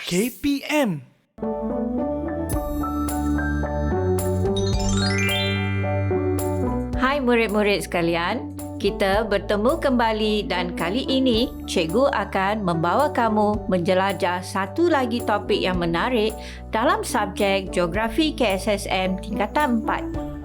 KPM. Hai murid-murid sekalian, kita bertemu kembali dan kali ini cikgu akan membawa kamu menjelajah satu lagi topik yang menarik dalam subjek Geografi KSSM tingkatan 4.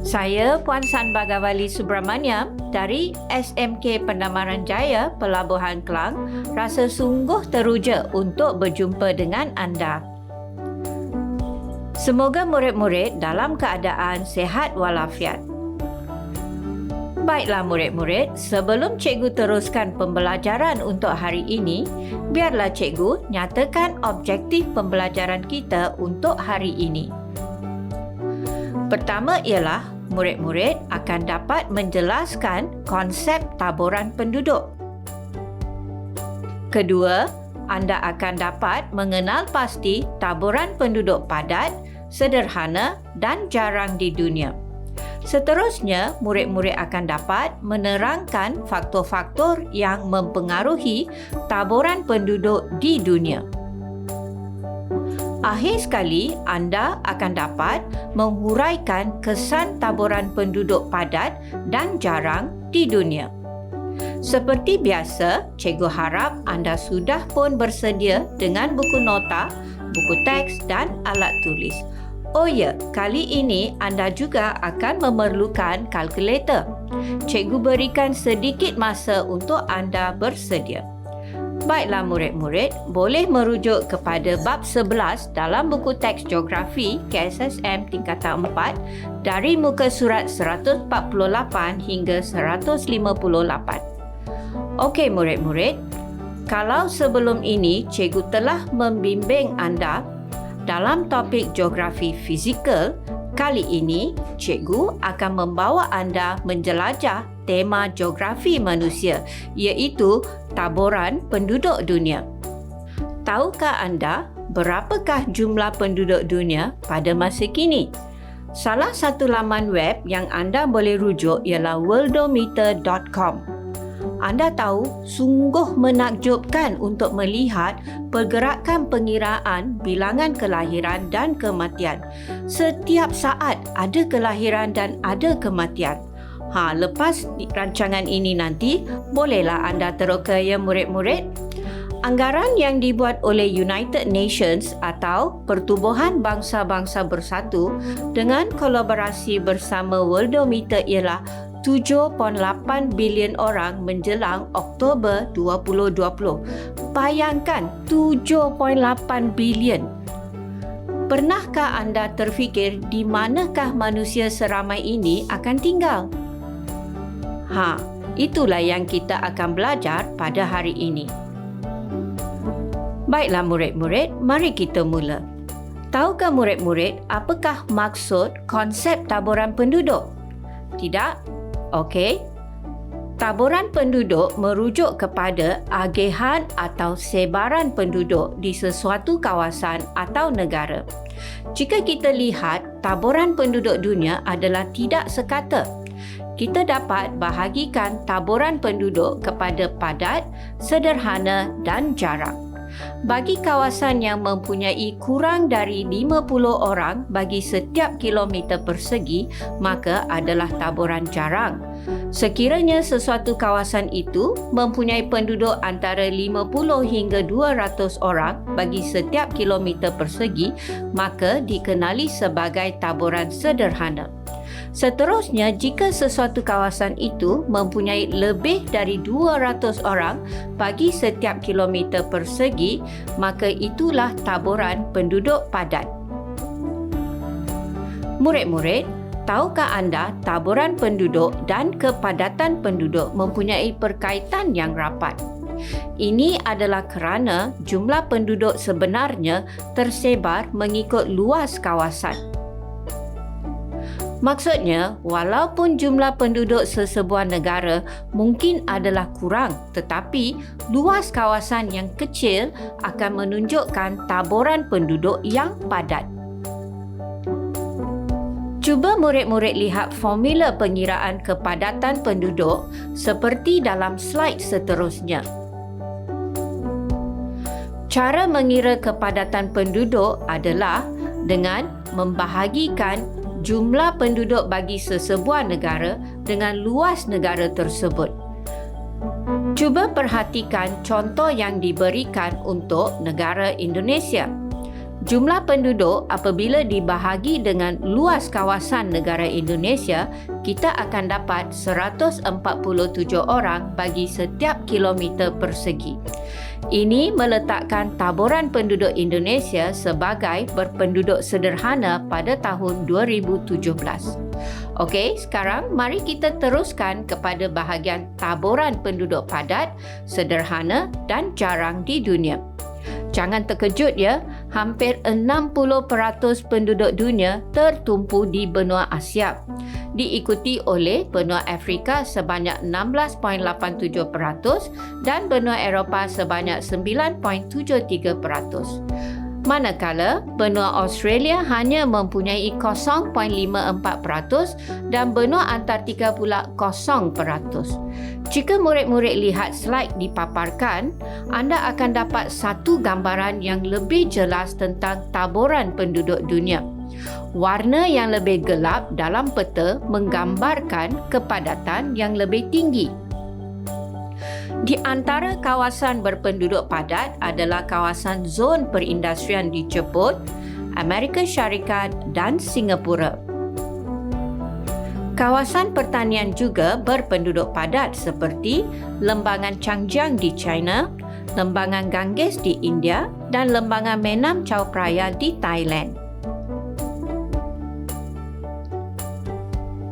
Saya Puan San Bagawali Subramaniam dari SMK Pendamaran Jaya, Pelabuhan Kelang, rasa sungguh teruja untuk berjumpa dengan anda. Semoga murid-murid dalam keadaan sihat walafiat. Baiklah murid-murid, sebelum cikgu teruskan pembelajaran untuk hari ini, biarlah cikgu nyatakan objektif pembelajaran kita untuk hari ini. Pertama ialah murid-murid akan dapat menjelaskan konsep taburan penduduk. Kedua, anda akan dapat mengenal pasti taburan penduduk padat, sederhana dan jarang di dunia. Seterusnya, murid-murid akan dapat menerangkan faktor-faktor yang mempengaruhi taburan penduduk di dunia. Akhir sekali, anda akan dapat menghuraikan kesan taburan penduduk padat dan jarang di dunia. Seperti biasa, cikgu harap anda sudah pun bersedia dengan buku nota, buku teks dan alat tulis. Oh ya, kali ini anda juga akan memerlukan kalkulator. Cikgu berikan sedikit masa untuk anda bersedia. Baiklah murid-murid, boleh merujuk kepada bab 11 dalam buku teks Geografi KSSM tingkatan 4 dari muka surat 148 hingga 158. Okey murid-murid, kalau sebelum ini cikgu telah membimbing anda dalam topik geografi fizikal, kali ini cikgu akan membawa anda menjelajah tema geografi manusia, iaitu taburan penduduk dunia. Tahukah anda berapakah jumlah penduduk dunia pada masa kini? Salah satu laman web yang anda boleh rujuk ialah worldometer.com. Anda tahu, sungguh menakjubkan untuk melihat pergerakan pengiraan bilangan kelahiran dan kematian. Setiap saat ada kelahiran dan ada kematian. Lepas rancangan ini nanti, bolehlah anda teroka ya murid-murid. Anggaran yang dibuat oleh United Nations atau Pertubuhan Bangsa-Bangsa Bersatu dengan kolaborasi bersama Worldometer ialah 7.8 bilion orang menjelang Oktober 2020. Bayangkan 7.8 bilion. Pernahkah anda terfikir di manakah manusia seramai ini akan tinggal? Itulah yang kita akan belajar pada hari ini. Baiklah murid-murid, mari kita mula. Tahukah murid-murid apakah maksud konsep taburan penduduk? Tidak? Okey. Taburan penduduk merujuk kepada agihan atau sebaran penduduk di sesuatu kawasan atau negara. Jika kita lihat, taburan penduduk dunia adalah tidak sekata. Kita dapat bahagikan taburan penduduk kepada padat, sederhana dan jarang. Bagi kawasan yang mempunyai kurang dari 50 orang bagi setiap kilometer persegi, maka adalah taburan jarang. Sekiranya sesuatu kawasan itu mempunyai penduduk antara 50 hingga 200 orang bagi setiap kilometer persegi, maka dikenali sebagai taburan sederhana. Seterusnya, jika sesuatu kawasan itu mempunyai lebih dari 200 orang bagi setiap kilometer persegi, maka itulah taburan penduduk padat. Murid-murid, tahukah anda taburan penduduk dan kepadatan penduduk mempunyai perkaitan yang rapat? Ini adalah kerana jumlah penduduk sebenarnya tersebar mengikut luas kawasan. Maksudnya, walaupun jumlah penduduk sesebuah negara mungkin adalah kurang, tetapi luas kawasan yang kecil akan menunjukkan taburan penduduk yang padat. Cuba murid-murid lihat formula pengiraan kepadatan penduduk seperti dalam slide seterusnya. Cara mengira kepadatan penduduk adalah dengan membahagikan jumlah penduduk bagi sesebuah negara dengan luas negara tersebut. Cuba perhatikan contoh yang diberikan untuk negara Indonesia. Jumlah penduduk apabila dibahagi dengan luas kawasan negara Indonesia, kita akan dapat 147 orang bagi setiap kilometer persegi. Ini meletakkan taburan penduduk Indonesia sebagai berpenduduk sederhana pada tahun 2017. Okey, sekarang mari kita teruskan kepada bahagian taburan penduduk padat, sederhana dan jarang di dunia. Jangan terkejut ya, hampir 60% penduduk dunia tertumpu di benua Asia. Diikuti oleh benua Afrika sebanyak 16.87% dan benua Eropah sebanyak 9.73%. Manakala benua Australia hanya mempunyai 0.54% dan benua Antartika pula 0%. Jika murid-murid lihat slide dipaparkan, anda akan dapat satu gambaran yang lebih jelas tentang taburan penduduk dunia. Warna yang lebih gelap dalam peta menggambarkan kepadatan yang lebih tinggi. Di antara kawasan berpenduduk padat adalah kawasan zon perindustrian di Jepun, Amerika Syarikat dan Singapura. Kawasan pertanian juga berpenduduk padat seperti Lembangan Changjiang di China, Lembangan Ganges di India dan Lembangan Menam Chao Phraya di Thailand.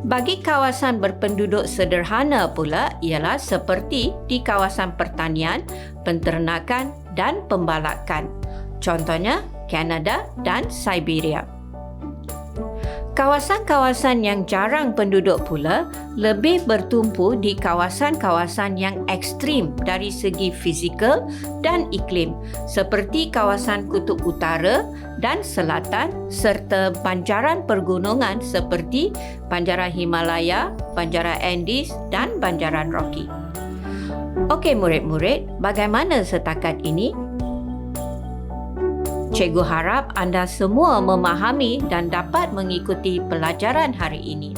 Bagi kawasan berpenduduk sederhana pula ialah seperti di kawasan pertanian, penternakan dan pembalakan. Contohnya Kanada dan Siberia. Kawasan-kawasan yang jarang penduduk pula lebih bertumpu di kawasan-kawasan yang ekstrim dari segi fizikal dan iklim seperti kawasan Kutub Utara dan Selatan serta banjaran pergunungan seperti Banjaran Himalaya, Banjaran Andes dan Banjaran Rocky. Okey murid-murid, bagaimana setakat ini? Cikgu harap anda semua memahami dan dapat mengikuti pelajaran hari ini.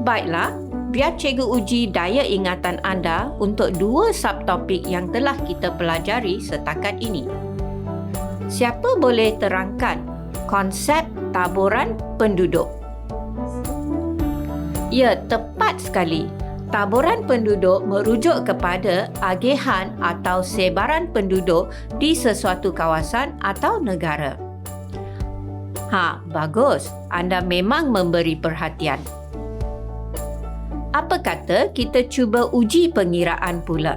Baiklah, biar cikgu uji daya ingatan anda untuk dua subtopik yang telah kita pelajari setakat ini. Siapa boleh terangkan konsep taburan penduduk? Ya, tepat sekali. Taburan penduduk merujuk kepada agihan atau sebaran penduduk di sesuatu kawasan atau negara. Bagus. Anda memang memberi perhatian. Apa kata kita cuba uji pengiraan pula?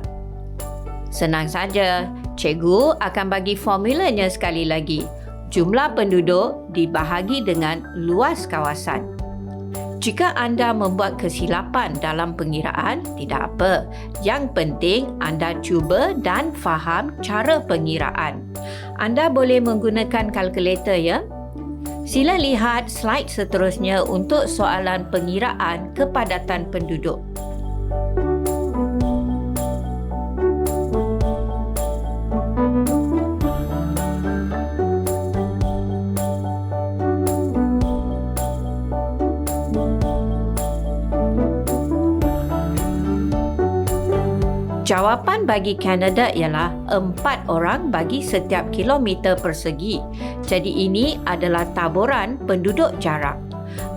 Senang saja. Cikgu akan bagi formulanya sekali lagi. Jumlah penduduk dibahagi dengan luas kawasan. Jika anda membuat kesilapan dalam pengiraan, tidak apa. Yang penting anda cuba dan faham cara pengiraan. Anda boleh menggunakan kalkulator ya. Sila lihat slide seterusnya untuk soalan pengiraan kepadatan penduduk. Jawapan bagi Kanada ialah 4 orang bagi setiap kilometer persegi. Jadi ini adalah taburan penduduk jarak.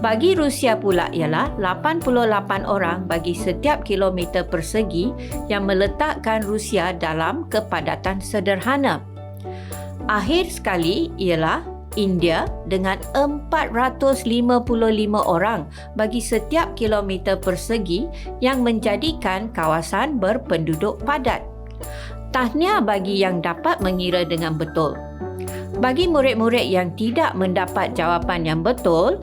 Bagi Rusia pula ialah 88 orang bagi setiap kilometer persegi yang meletakkan Rusia dalam kepadatan sederhana. Akhir sekali ialah India dengan 455 orang bagi setiap kilometer persegi yang menjadikan kawasan berpenduduk padat. Tahniah bagi yang dapat mengira dengan betul. Bagi murid-murid yang tidak mendapat jawapan yang betul,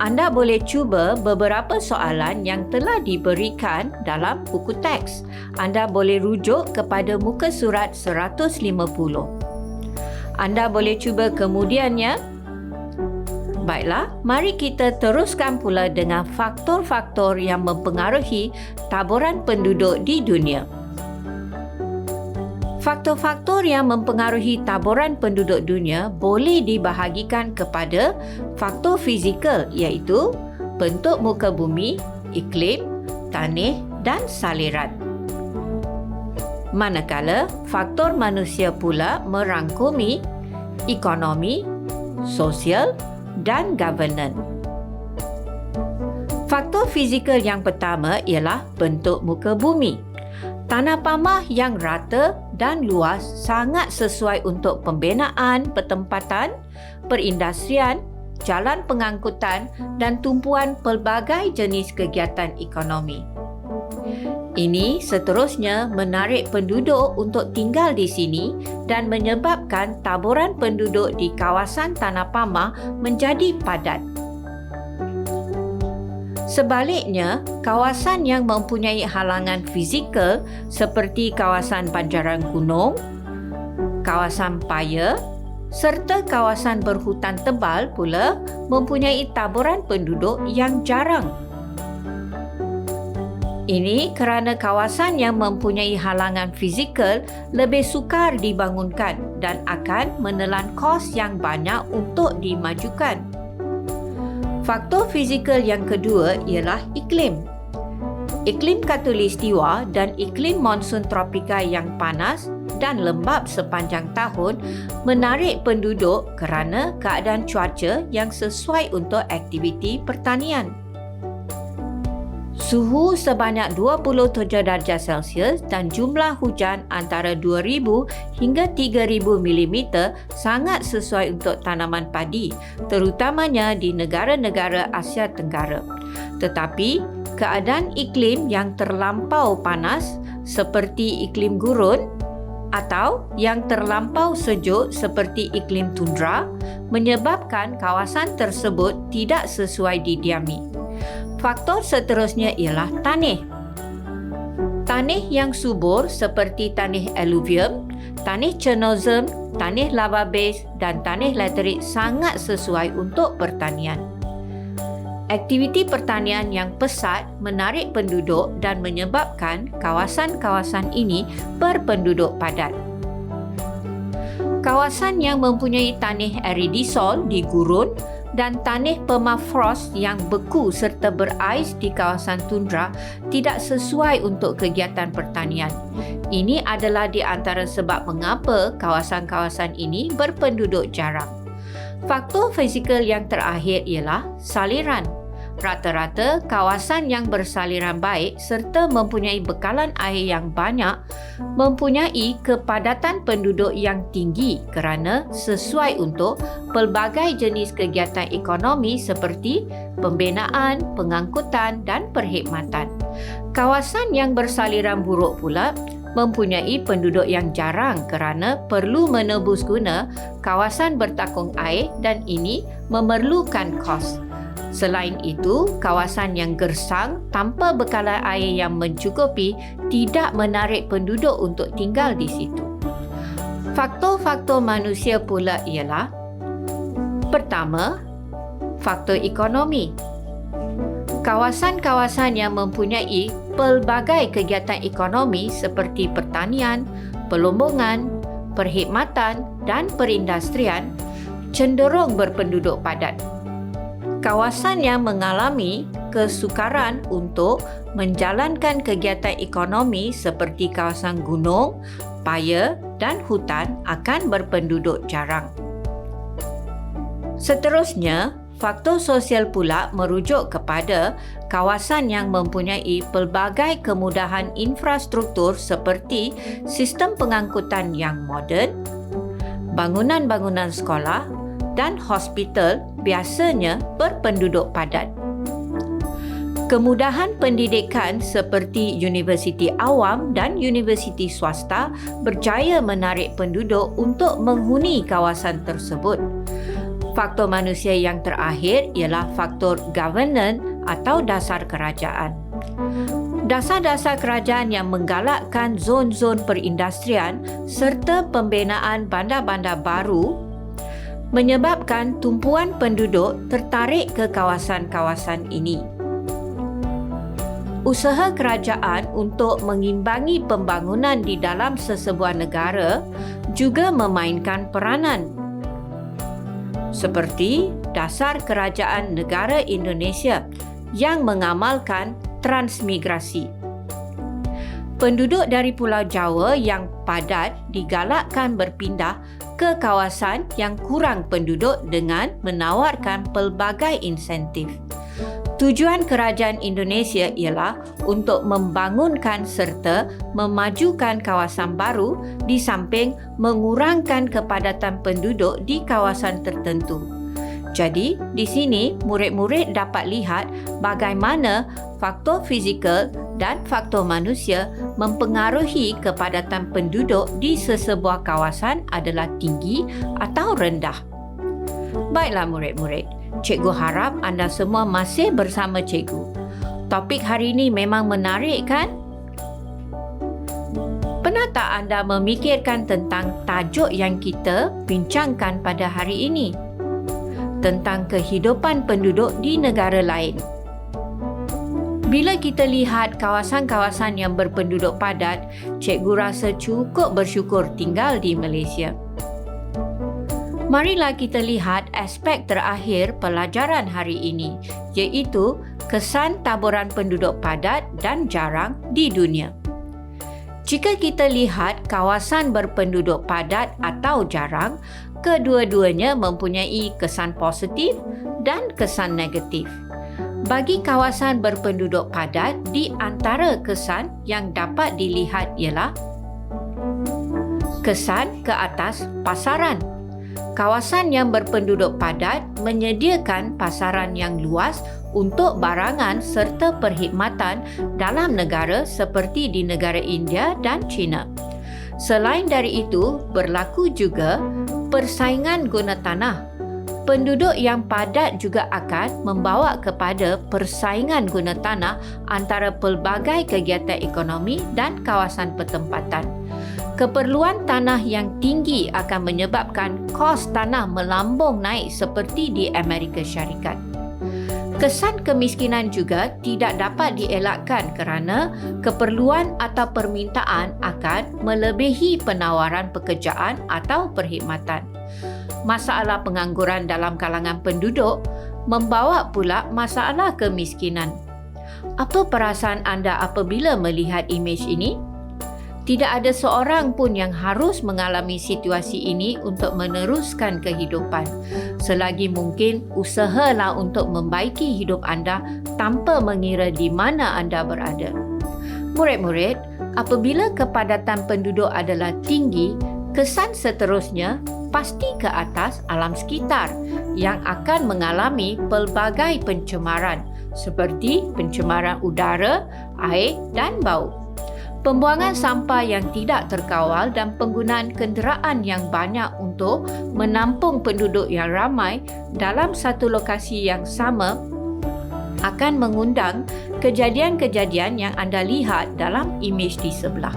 anda boleh cuba beberapa soalan yang telah diberikan dalam buku teks. Anda boleh rujuk kepada muka surat 150. Anda boleh cuba kemudiannya. Baiklah, mari kita teruskan pula dengan faktor-faktor yang mempengaruhi taburan penduduk di dunia. Faktor-faktor yang mempengaruhi taburan penduduk dunia boleh dibahagikan kepada faktor fizikal iaitu bentuk muka bumi, iklim, tanah dan saliran. Manakala faktor manusia pula merangkumi ekonomi, sosial dan governance. Faktor fizikal yang pertama ialah bentuk muka bumi. Tanah pamah yang rata dan luas sangat sesuai untuk pembinaan pertempatan, perindustrian, jalan pengangkutan dan tumpuan pelbagai jenis kegiatan ekonomi. Ini seterusnya menarik penduduk untuk tinggal di sini dan menyebabkan taburan penduduk di kawasan tanah pamah menjadi padat. Sebaliknya, kawasan yang mempunyai halangan fizikal seperti kawasan banjaran gunung, kawasan paya serta kawasan berhutan tebal pula mempunyai taburan penduduk yang jarang. Ini kerana kawasan yang mempunyai halangan fizikal lebih sukar dibangunkan dan akan menelan kos yang banyak untuk dimajukan. Faktor fizikal yang kedua ialah iklim. Iklim khatulistiwa dan iklim monsun tropika yang panas dan lembap sepanjang tahun menarik penduduk kerana keadaan cuaca yang sesuai untuk aktiviti pertanian. Suhu sebanyak 27 darjah Celsius dan jumlah hujan antara 2,000 hingga 3,000 mm sangat sesuai untuk tanaman padi, terutamanya di negara-negara Asia Tenggara. Tetapi, keadaan iklim yang terlampau panas seperti iklim gurun atau yang terlampau sejuk seperti iklim tundra menyebabkan kawasan tersebut tidak sesuai didiami. Faktor seterusnya ialah tanah. Tanah yang subur seperti tanah alluvium, tanah chernozem, tanah lava base dan tanah laterit sangat sesuai untuk pertanian. Aktiviti pertanian yang pesat menarik penduduk dan menyebabkan kawasan-kawasan ini berpenduduk padat. Kawasan yang mempunyai tanah aridisol di gurun dan tanah permafrost yang beku serta berais di kawasan tundra tidak sesuai untuk kegiatan pertanian. Ini adalah di antara sebab mengapa kawasan-kawasan ini berpenduduk jarang. Faktor fizikal yang terakhir ialah saliran. Rata-rata kawasan yang bersaliran baik serta mempunyai bekalan air yang banyak mempunyai kepadatan penduduk yang tinggi kerana sesuai untuk pelbagai jenis kegiatan ekonomi seperti pembinaan, pengangkutan dan perkhidmatan. Kawasan yang bersaliran buruk pula mempunyai penduduk yang jarang kerana perlu menebus guna kawasan bertakung air dan ini memerlukan kos. Selain itu, kawasan yang gersang tanpa bekalan air yang mencukupi tidak menarik penduduk untuk tinggal di situ. Faktor-faktor manusia pula ialah: pertama, faktor ekonomi. Kawasan-kawasan yang mempunyai pelbagai kegiatan ekonomi seperti pertanian, pelombongan, perkhidmatan dan perindustrian cenderung berpenduduk padat. Kawasan yang mengalami kesukaran untuk menjalankan kegiatan ekonomi seperti kawasan gunung, paya dan hutan akan berpenduduk jarang. Seterusnya, faktor sosial pula merujuk kepada kawasan yang mempunyai pelbagai kemudahan infrastruktur seperti sistem pengangkutan yang moden, bangunan-bangunan sekolah dan hospital biasanya berpenduduk padat. Kemudahan pendidikan seperti universiti awam dan universiti swasta berjaya menarik penduduk untuk menghuni kawasan tersebut. Faktor manusia yang terakhir ialah faktor governance atau dasar kerajaan. Dasar-dasar kerajaan yang menggalakkan zon-zon perindustrian serta pembinaan bandar-bandar baru menyebabkan tumpuan penduduk tertarik ke kawasan-kawasan ini. Usaha kerajaan untuk mengimbangi pembangunan di dalam sesebuah negara juga memainkan peranan. Seperti dasar kerajaan negara Indonesia yang mengamalkan transmigrasi. Penduduk dari Pulau Jawa yang padat digalakkan berpindah ke kawasan yang kurang penduduk dengan menawarkan pelbagai insentif. Tujuan kerajaan Indonesia ialah untuk membangunkan serta memajukan kawasan baru di samping mengurangkan kepadatan penduduk di kawasan tertentu. Jadi, di sini murid-murid dapat lihat bagaimana faktor fizikal dan faktor manusia mempengaruhi kepadatan penduduk di sesebuah kawasan adalah tinggi atau rendah. Baiklah murid-murid, cikgu harap anda semua masih bersama cikgu. Topik hari ini memang menarik kan? Pernah tak anda memikirkan tentang tajuk yang kita bincangkan pada hari ini? Tentang kehidupan penduduk di negara lain. Bila kita lihat kawasan-kawasan yang berpenduduk padat, cikgu rasa cukup bersyukur tinggal di Malaysia. Marilah kita lihat aspek terakhir pelajaran hari ini, iaitu kesan taburan penduduk padat dan jarang di dunia. Jika kita lihat kawasan berpenduduk padat atau jarang, kedua-duanya mempunyai kesan positif dan kesan negatif. Bagi kawasan berpenduduk padat, di antara kesan yang dapat dilihat ialah kesan ke atas pasaran. Kawasan yang berpenduduk padat menyediakan pasaran yang luas untuk barangan serta perkhidmatan dalam negara seperti di negara India dan China. Selain dari itu, berlaku juga persaingan guna tanah. Penduduk yang padat juga akan membawa kepada persaingan guna tanah antara pelbagai kegiatan ekonomi dan kawasan pertempatan. Keperluan tanah yang tinggi akan menyebabkan kos tanah melambung naik seperti di Amerika Syarikat. Kesan kemiskinan juga tidak dapat dielakkan kerana keperluan atau permintaan akan melebihi penawaran pekerjaan atau perkhidmatan. Masalah pengangguran dalam kalangan penduduk membawa pula masalah kemiskinan. Apa perasaan anda apabila melihat imej ini? Tidak ada seorang pun yang harus mengalami situasi ini untuk meneruskan kehidupan. Selagi mungkin, usahalah untuk membaiki hidup anda tanpa mengira di mana anda berada. Murid-murid, apabila kepadatan penduduk adalah tinggi, kesan seterusnya pasti ke atas alam sekitar yang akan mengalami pelbagai pencemaran seperti pencemaran udara, air dan bau. Pembuangan sampah yang tidak terkawal dan penggunaan kenderaan yang banyak untuk menampung penduduk yang ramai dalam satu lokasi yang sama akan mengundang kejadian-kejadian yang anda lihat dalam imej di sebelah.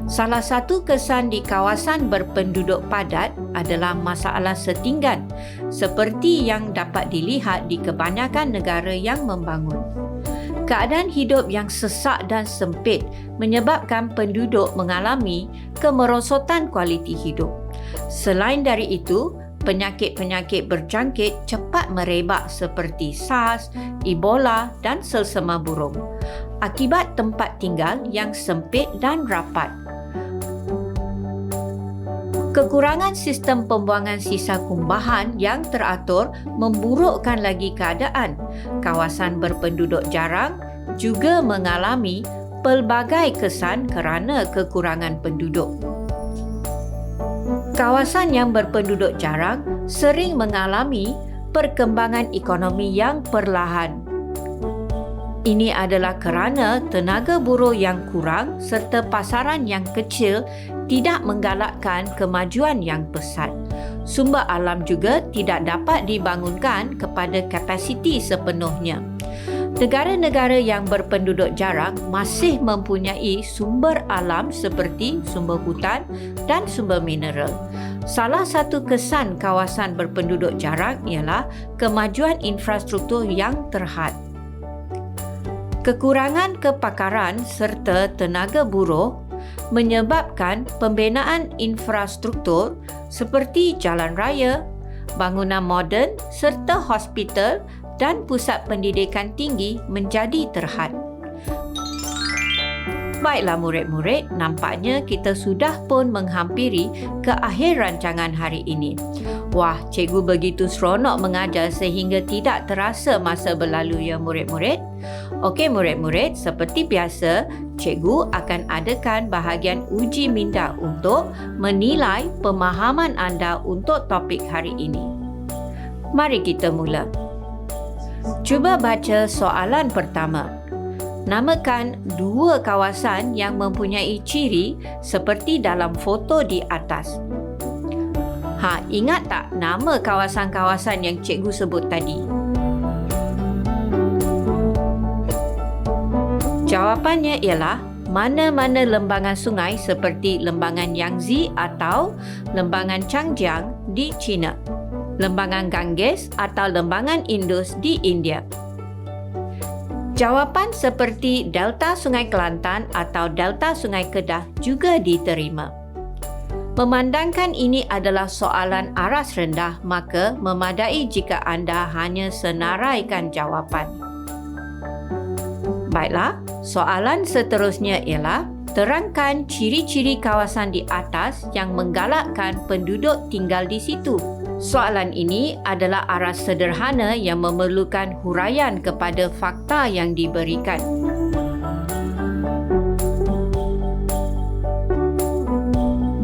Salah satu kesan di kawasan berpenduduk padat adalah masalah setinggan, seperti yang dapat dilihat di kebanyakan negara yang membangun. Keadaan hidup yang sesak dan sempit menyebabkan penduduk mengalami kemerosotan kualiti hidup. Selain dari itu, penyakit-penyakit berjangkit cepat merebak seperti SARS, Ebola dan selsema burung akibat tempat tinggal yang sempit dan rapat. Kekurangan sistem pembuangan sisa kumbahan yang teratur memburukkan lagi keadaan. Kawasan berpenduduk jarang juga mengalami pelbagai kesan kerana kekurangan penduduk. Kawasan yang berpenduduk jarang sering mengalami perkembangan ekonomi yang perlahan. Ini adalah kerana tenaga buruh yang kurang serta pasaran yang kecil tidak menggalakkan kemajuan yang pesat. Sumber alam juga tidak dapat dibangunkan kepada kapasiti sepenuhnya. Negara-negara yang berpenduduk jarang masih mempunyai sumber alam seperti sumber hutan dan sumber mineral. Salah satu kesan kawasan berpenduduk jarang ialah kemajuan infrastruktur yang terhad. Kekurangan kepakaran serta tenaga buruh menyebabkan pembinaan infrastruktur seperti jalan raya, bangunan moden serta hospital dan pusat pendidikan tinggi menjadi terhad. Baiklah murid-murid, nampaknya kita sudah pun menghampiri ke akhir rancangan hari ini. Wah, cikgu begitu seronok mengajar sehingga tidak terasa masa berlalu ya murid-murid. Okey murid-murid, seperti biasa, cikgu akan adakan bahagian uji minda untuk menilai pemahaman anda untuk topik hari ini. Mari kita mula. Cuba baca soalan pertama. Namakan dua kawasan yang mempunyai ciri seperti dalam foto di atas. Ingat tak nama kawasan-kawasan yang cikgu sebut tadi? Jawapannya ialah mana-mana lembangan sungai seperti lembangan Yangtze atau lembangan Changjiang di China, lembangan Ganges atau lembangan Indus di India. Jawapan seperti Delta Sungai Kelantan atau Delta Sungai Kedah juga diterima. Memandangkan ini adalah soalan aras rendah, maka memadai jika anda hanya senaraikan jawapan. Baiklah, soalan seterusnya ialah terangkan ciri-ciri kawasan di atas yang menggalakkan penduduk tinggal di situ. Soalan ini adalah aras sederhana yang memerlukan huraian kepada fakta yang diberikan.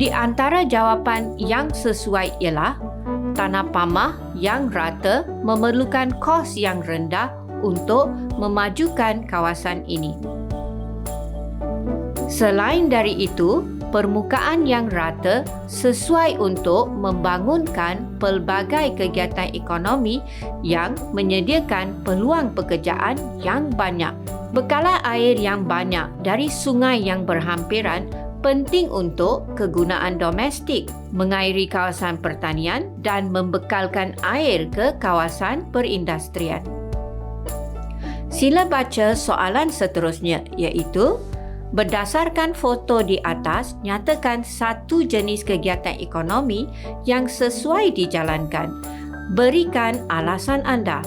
Di antara jawapan yang sesuai ialah tanah pamah yang rata memerlukan kos yang rendah untuk memajukan kawasan ini. Selain dari itu, permukaan yang rata sesuai untuk membangunkan pelbagai kegiatan ekonomi yang menyediakan peluang pekerjaan yang banyak. Bekalan air yang banyak dari sungai yang berhampiran penting untuk kegunaan domestik, mengairi kawasan pertanian dan membekalkan air ke kawasan perindustrian. Sila baca soalan seterusnya, iaitu berdasarkan foto di atas, nyatakan satu jenis kegiatan ekonomi yang sesuai dijalankan. Berikan alasan anda.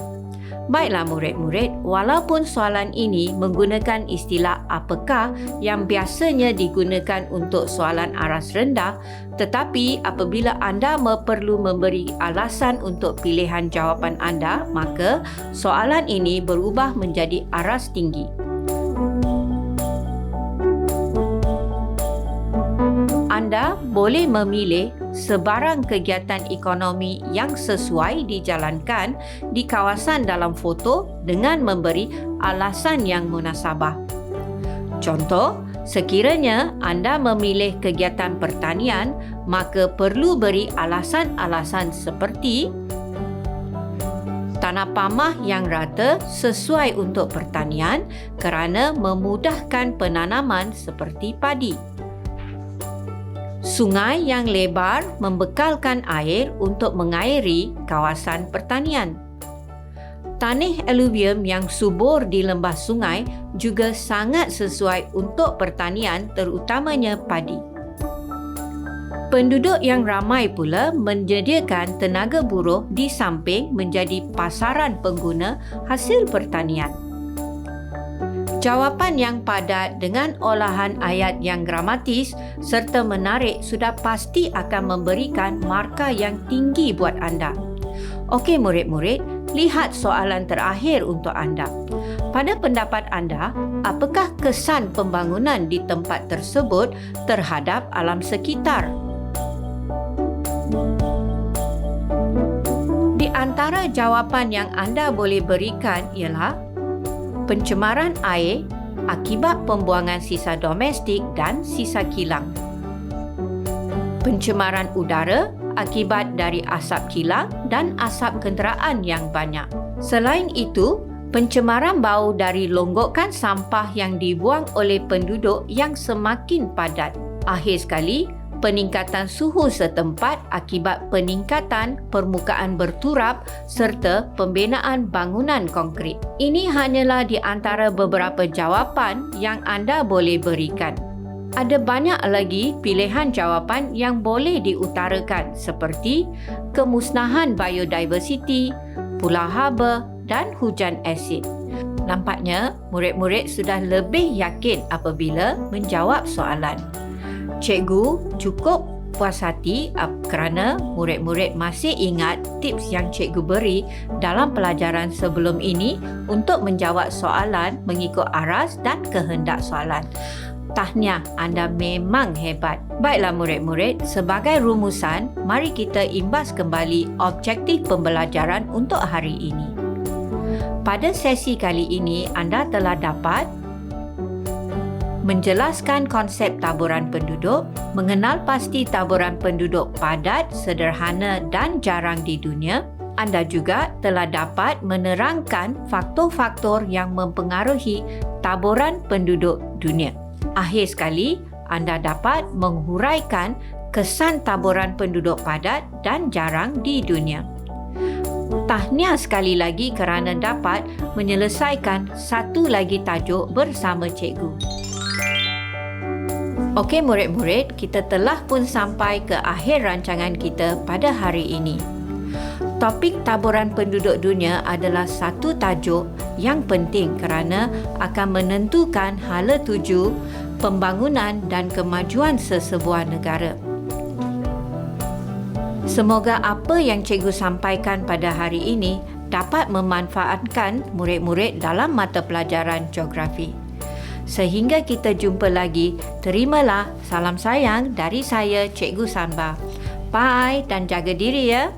Baiklah murid-murid, walaupun soalan ini menggunakan istilah apakah yang biasanya digunakan untuk soalan aras rendah, tetapi apabila anda perlu memberi alasan untuk pilihan jawapan anda, maka soalan ini berubah menjadi aras tinggi. Anda boleh memilih sebarang kegiatan ekonomi yang sesuai dijalankan di kawasan dalam foto dengan memberi alasan yang munasabah. Contoh, sekiranya anda memilih kegiatan pertanian, maka perlu beri alasan-alasan seperti tanah pamah yang rata sesuai untuk pertanian kerana memudahkan penanaman seperti padi. Sungai yang lebar membekalkan air untuk mengairi kawasan pertanian. Tanah aluvium yang subur di lembah sungai juga sangat sesuai untuk pertanian, terutamanya padi. Penduduk yang ramai pula menyediakan tenaga buruh di samping menjadi pasaran pengguna hasil pertanian. Jawapan yang padat dengan olahan ayat yang gramatis serta menarik sudah pasti akan memberikan markah yang tinggi buat anda. Okey murid-murid, lihat soalan terakhir untuk anda. Pada pendapat anda, apakah kesan pembangunan di tempat tersebut terhadap alam sekitar? Di antara jawapan yang anda boleh berikan ialah pencemaran air akibat pembuangan sisa domestik dan sisa kilang. Pencemaran udara akibat dari asap kilang dan asap kenderaan yang banyak. Selain itu, pencemaran bau dari longgokan sampah yang dibuang oleh penduduk yang semakin padat. Akhir sekali, peningkatan suhu setempat akibat peningkatan permukaan berturap serta pembinaan bangunan konkrit. Ini hanyalah di antara beberapa jawapan yang anda boleh berikan. Ada banyak lagi pilihan jawapan yang boleh diutarakan seperti kemusnahan biodiversiti, pulau haba dan hujan asid. Nampaknya murid-murid sudah lebih yakin apabila menjawab soalan. Cikgu cukup puas hati kerana murid-murid masih ingat tips yang cikgu beri dalam pelajaran sebelum ini untuk menjawab soalan mengikut aras dan kehendak soalan. Tahniah, anda memang hebat. Baiklah murid-murid, sebagai rumusan, mari kita imbas kembali objektif pembelajaran untuk hari ini. Pada sesi kali ini, anda telah dapat menjelaskan konsep taburan penduduk, mengenal pasti taburan penduduk padat, sederhana dan jarang di dunia. Anda juga telah dapat menerangkan faktor-faktor yang mempengaruhi taburan penduduk dunia. Akhir sekali, anda dapat menghuraikan kesan taburan penduduk padat dan jarang di dunia. Tahniah sekali lagi kerana dapat menyelesaikan satu lagi tajuk bersama cikgu. Okey murid-murid, kita telah pun sampai ke akhir rancangan kita pada hari ini. Topik taburan penduduk dunia adalah satu tajuk yang penting kerana akan menentukan hala tuju pembangunan dan kemajuan sesebuah negara. Semoga apa yang cikgu sampaikan pada hari ini dapat memanfaatkan murid-murid dalam mata pelajaran geografi. Sehingga kita jumpa lagi, terimalah salam sayang dari saya, Cikgu Sanba. Bye dan jaga diri ya.